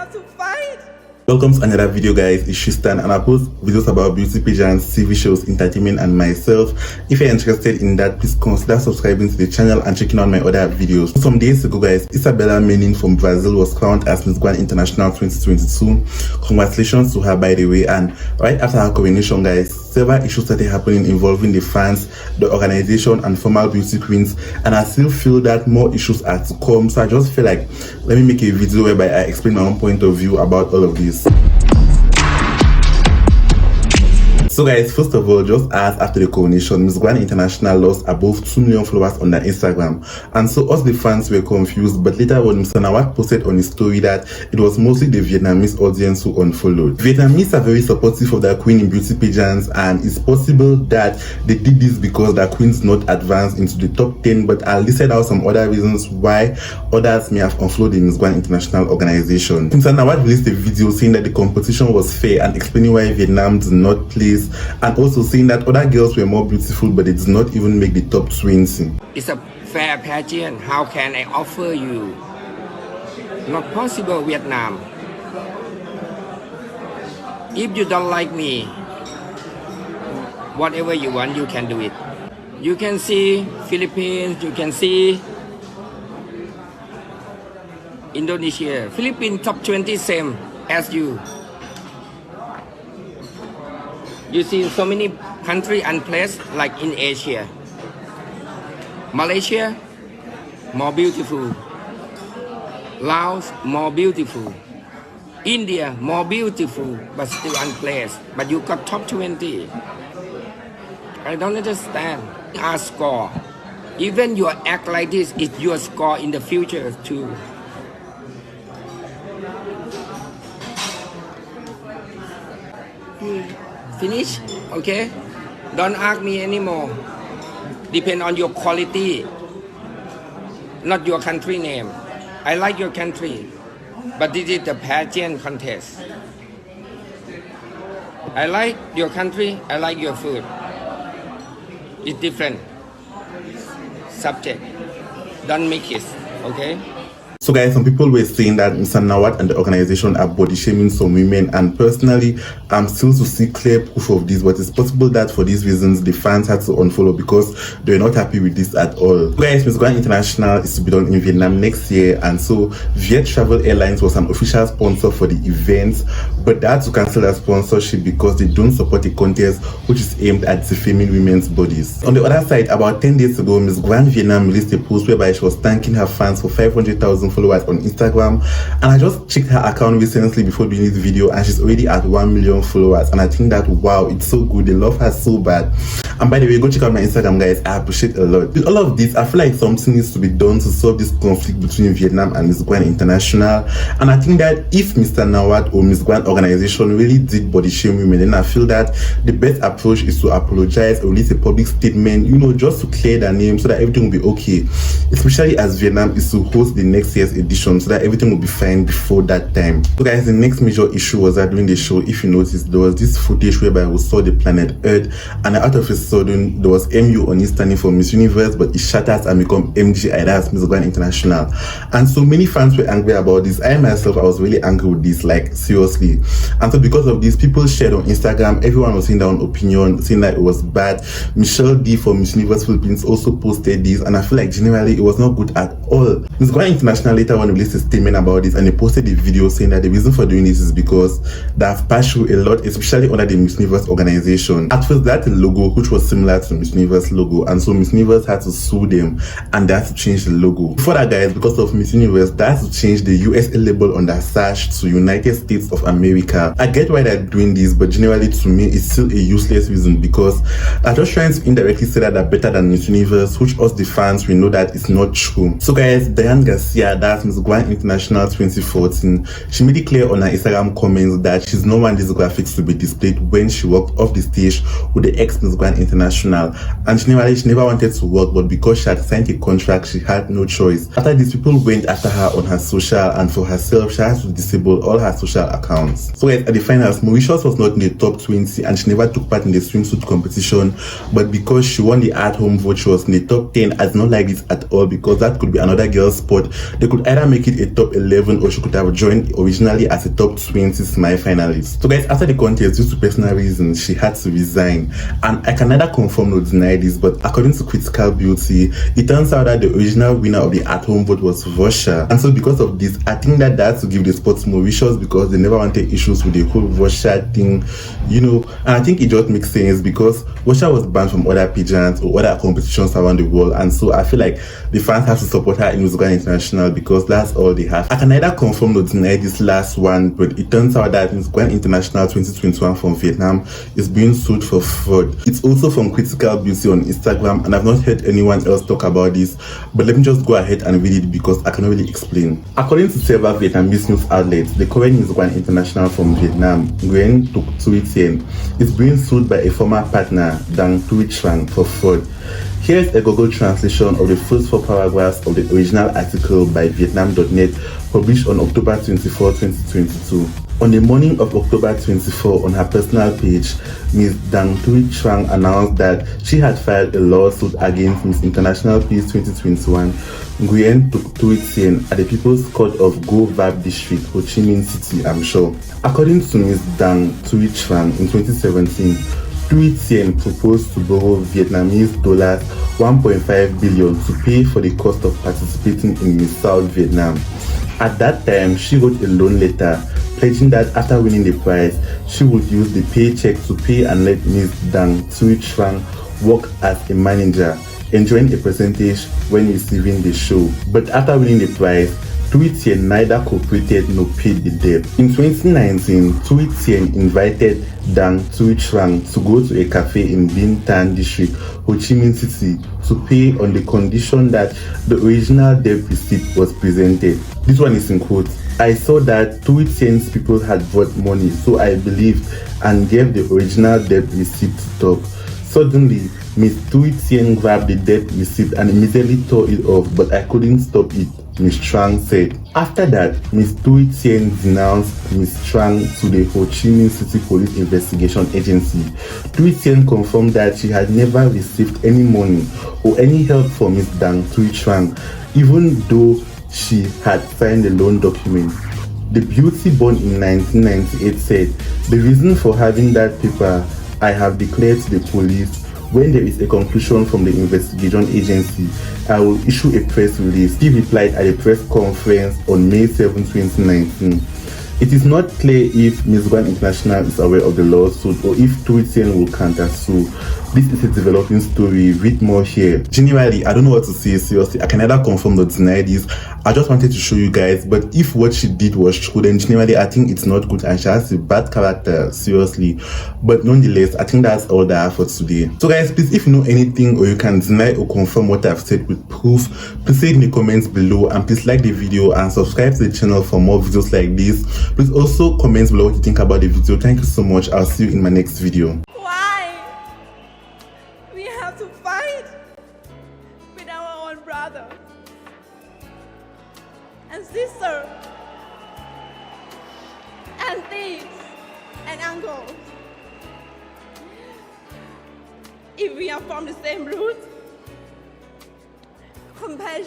have to fight. Welcome to another video, guys. It's Tristan, and I post videos about beauty pageants, TV shows, entertainment, and myself. If you're interested in that, please consider subscribing to the channel and checking out my other videos. Some days ago, guys, Isabella Menin from Brazil was crowned as Miss Grand International 2022. Congratulations to her, by the way. And right after her coronation, guys, several issues started happening involving the fans, the organization, and former beauty queens. And I still feel that more issues are to come. So I just feel like let me make a video whereby I explain my own point of view about all of this. So guys, first of all, just as after the coronation, Miss Grand International lost above 2 million followers on their Instagram, and so us the fans were confused. But later on, Mr. Nawat posted on his story that it was mostly the Vietnamese audience who unfollowed. Vietnamese are very supportive of their queen in beauty pageants, and it's possible that they did this because their queen's not advanced into the top 10, but I listed out some other reasons why others may have unfollowed the Miss Grand International organization. Mr. Nawat released a video saying that the competition was fair and explaining why Vietnam did not place, and also saying that other girls were more beautiful but it did not even make the top 20. It's a fair pageant. How can I offer you? Not possible, Vietnam. If you don't like me, whatever you want, you can do it. You can see Philippines, you can see Indonesia. Philippines top 20 same as you. You see so many countries and places like in Asia. Malaysia, more beautiful. Laos, more beautiful. India, more beautiful, but still unplaced. But you got top 20. I don't understand. Our score. Even you act like this, it's your score in the future too. Finish? Okay? Don't ask me anymore. Depend on your quality, not your country name. I like your country, but this is the pageant contest. I like your country, I like your food. It's different subject. Don't make it, okay? So guys, some people were saying that Mr. Nawat and the organization are body shaming some women, and personally I'm still to see clear proof of this, but it's possible that for these reasons the fans had to unfollow because they're not happy with this at all. Guys, Miss Grand International is to be done in Vietnam next year, and so Viettravel Airlines was an official sponsor for the event, but they had to cancel their sponsorship because they don't support a contest which is aimed at defaming women's bodies. On the other side, about 10 days ago, Miss Grand Vietnam released a post whereby she was thanking her fans for 500,000 followers on Instagram, and I just checked her account recently before doing this video and she's already at 1 million followers, and I think that wow, it's so good. They love her so bad. And by the way, go check out my Instagram, guys. I appreciate a lot. With all of this, I feel like something needs to be done to solve this conflict between Vietnam and Miss Grand International, and I think that if Mr. Nawat or Miss Grand organization really did body shame women, then I feel that the best approach is to apologize or release a public statement, you know, just to clear their name so that everything will be okay, especially as Vietnam is to host the next year's edition, so that everything will be fine before that time. So guys, the next major issue was that during the show, if you noticed, there was this footage whereby we saw the planet Earth, and out of a sudden there was MU on it standing for Miss Universe, but it shatters and become MGI, that's Miss Grand International. And so many fans were angry about this. I myself, I was really angry with this, like seriously. And so because of this, people shared on Instagram, everyone was saying their own opinion, saying that it was bad. Michelle D from Miss Universe Philippines also posted this, and I feel like generally it was not good at all. Miss Grand International later on released a statement about this, and they posted a video saying that the reason for doing this is because they have passed through a lot, especially under the Miss Universe organization. At first, that logo which was similar to Miss Universe logo, and so Miss Universe had to sue them and they had to change the logo. Before that, guys, because of Miss Universe, they had to change the USA label on their sash to United States of America. I get why they're doing this, but generally to me it's still a useless reason, because they're just trying to indirectly say that they're better than Miss Universe, which us the fans, we know that it's not true. So guys, Dayana Garcia, that's Miss Grand International 2014, she made it clear on her Instagram comments that she's not want these graphics to be displayed when she walked off the stage with the ex-Miss Grand International, and she never wanted to work, but because she had signed a contract, she had no choice. After this, people went after her on her social, and for herself, she had to disable all her social accounts. So guys, at the finals, Mauritius was not in the top 20 and she never took part in the swimsuit competition, but because she won the at-home vote, she was in the top 10. I did not like this at all, because that could be another girl's spot They could either make it a top 11 or she could have joined originally as a top 20 SMILE finalist. So guys, after the contest, due to personal reasons, she had to resign. And I can neither confirm nor deny this, but according to Critical Beauty, it turns out that the original winner of the at-home vote was Russia. And so because of this, I think that that's to give the sports Mauritius because they never wanted issues with the whole Russia thing, you know. And I think it just makes sense because Russia was banned from other pageants or other competitions around the world, and so I feel like the fans have to support her in Miss Grand International because that's all they have. I can neither confirm nor deny this last one, but it turns out that Miss Grand International 2021 from Vietnam is being sued for fraud. It's also from Critical Beauty on Instagram, and I've not heard anyone else talk about this, but let me just go ahead and read it because I cannot really explain. According to several Vietnamese news outlets, the current Miss Grand International from Vietnam, Nguyen Thuy is being sued by a former partner, Dang Thuy for fraud. Here's a Google translation of the first 4 paragraphs of the original article by Vietnam.net published on October 24, 2022. On the morning of October 24, on her personal page, Ms. Dang Thuy announced that she had filed a lawsuit against Miss International Peace 2021, Nguyen Thuy at the People's Court of Go Vap District, Ho Chi Minh City, I'm sure. According to Ms. Dang Thuy in 2017, Thuy proposed to borrow Vietnamese dollars 1.5 billion to pay for the cost of participating in Miss South Vietnam. At that time, she wrote a loan letter pledging that after winning the prize, she would use the paycheck to pay and let Ms. Dang Thuy work as a manager, enjoying a percentage when receiving the show. But after winning the prize, Thuy neither cooperated nor paid the debt. In 2019, Thuy invited Dang Thuy to go to a cafe in Binh Tan District, Ho Chi Minh City, to pay on the condition that the original debt receipt was presented. This one is in quotes. I saw that Thuy's people had brought money, so I believed and gave the original debt receipt to talk. Suddenly, Ms. Thuy grabbed the debt receipt and immediately tore it off, but I couldn't stop it, Ms. Trang said. After that, Ms. Thuy denounced Ms. Trang to the Ho Chi Minh City Police Investigation Agency. Thuy confirmed that she had never received any money or any help from Ms. Dang Thuy, even though she had signed the loan document. The beauty born in 1998 said, "The reason for having that paper, I have declared to the police. When there is a conclusion from the investigation agency, I will issue a press release." He replied at a press conference on May 7, 2019. It is not clear if Miss Grand International is aware of the lawsuit or if Thuy will counter-sue. This is a developing story. Read more here. Generally, I don't know what to say, seriously. I can neither confirm nor deny this. I just wanted to show you guys, but if what she did was true, then generally I think it's not good and she has a bad character, seriously. But nonetheless, I think that's all that I have for today. So guys, please, if you know anything or you can deny or confirm what I've said with proof, please say it in the comments below, and please like the video and subscribe to the channel for more videos like this. Please also comment below what you think about the video. Thank you so much. I'll see you in my next video. Why? We have to fight with our own brother and sister, aunties and uncles. If we are from the same root, compassion.